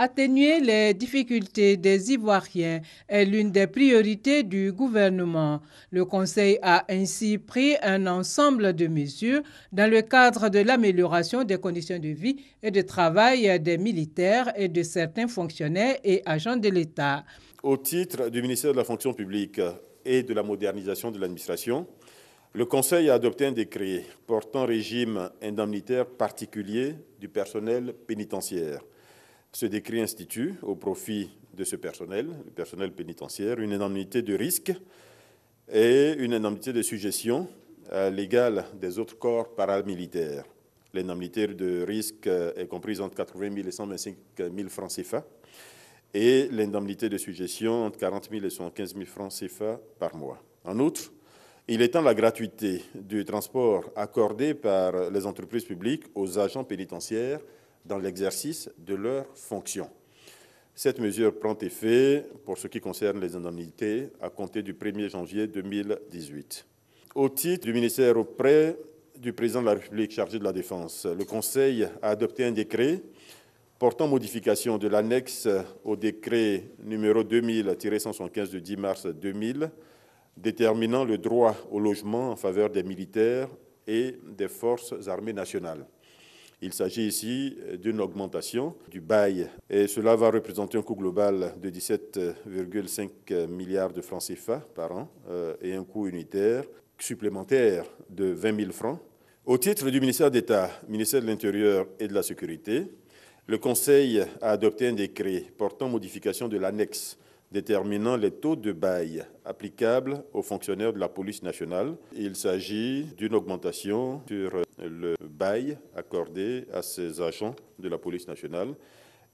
Atténuer les difficultés des Ivoiriens est l'une des priorités du gouvernement. Le Conseil a ainsi pris un ensemble de mesures dans le cadre de l'amélioration des conditions de vie et de travail des militaires et de certains fonctionnaires et agents de l'État. Au titre du ministère de la Fonction publique et de la modernisation de l'administration, le Conseil a adopté un décret portant régime indemnitaire particulier du personnel pénitentiaire. Ce décret institue, au profit de ce personnel, le personnel pénitentiaire, une indemnité de risque et une indemnité de sujétion à l'égal des autres corps paramilitaires. L'indemnité de risque est comprise entre 80 000 et 125 000 francs CFA et l'indemnité de sujétion entre 40 000 et 75 000 francs CFA par mois. En outre, il étend la gratuité du transport accordé par les entreprises publiques aux agents pénitentiaires dans l'exercice de leurs fonctions. Cette mesure prend effet pour ce qui concerne les indemnités à compter du 1er janvier 2018. Au titre du ministère auprès du président de la République chargé de la Défense, le Conseil a adopté un décret portant modification de l'annexe au décret numéro 2000-175 du 10 mars 2000, déterminant le droit au logement en faveur des militaires et des forces armées nationales. Il s'agit ici d'une augmentation du bail et cela va représenter un coût global de 17,5 milliards de francs CFA par an et un coût unitaire supplémentaire de 20 000 francs. Au titre du ministère d'État, ministère de l'Intérieur et de la Sécurité, le Conseil a adopté un décret portant modification de l'annexe déterminant les taux de bail applicables aux fonctionnaires de la police nationale. Il s'agit d'une augmentation sur le bail accordé à ces agents de la police nationale.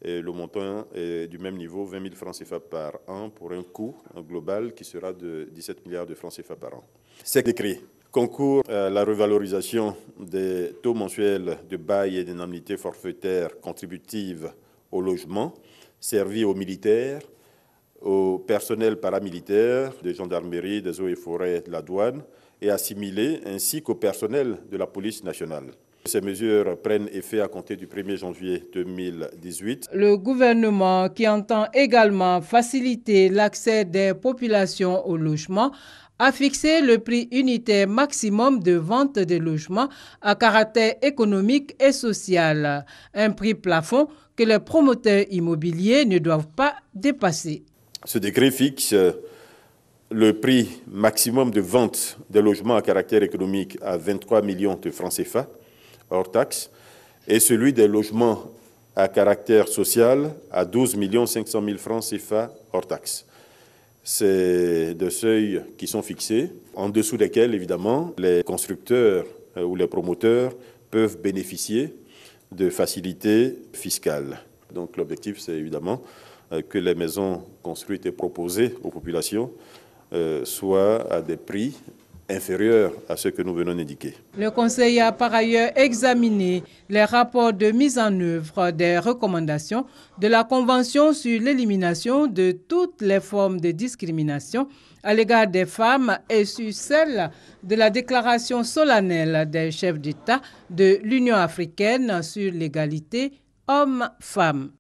Et le montant est du même niveau, 20 000 francs CFA par an, pour un coût global qui sera de 17 milliards de francs CFA par an. Ces décrets concourent à la revalorisation des taux mensuels de bail et d'indemnités forfaitaires contributives au logement servis aux militaires, au personnel paramilitaire, des gendarmeries, des eaux et forêts, de la douane et assimilés, ainsi qu'au personnel de la police nationale. Ces mesures prennent effet à compter du 1er janvier 2018. Le gouvernement, qui entend également faciliter l'accès des populations au logement, a fixé le prix unitaire maximum de vente des logements à caractère économique et social, un prix plafond que les promoteurs immobiliers ne doivent pas dépasser. Ce décret fixe le prix maximum de vente des logements à caractère économique à 23 millions de francs CFA, hors taxes, et celui des logements à caractère social à 12 500 000 francs CFA, hors taxes. C'est des seuils qui sont fixés, en dessous desquels, évidemment, les constructeurs ou les promoteurs peuvent bénéficier de facilités fiscales. Donc l'objectif, c'est évidemment que les maisons construites et proposées aux populations soient à des prix inférieurs à ceux que nous venons d'indiquer. Le Conseil a par ailleurs examiné les rapports de mise en œuvre des recommandations de la Convention sur l'élimination de toutes les formes de discrimination à l'égard des femmes et sur celle de la déclaration solennelle des chefs d'État de l'Union africaine sur l'égalité hommes-femmes.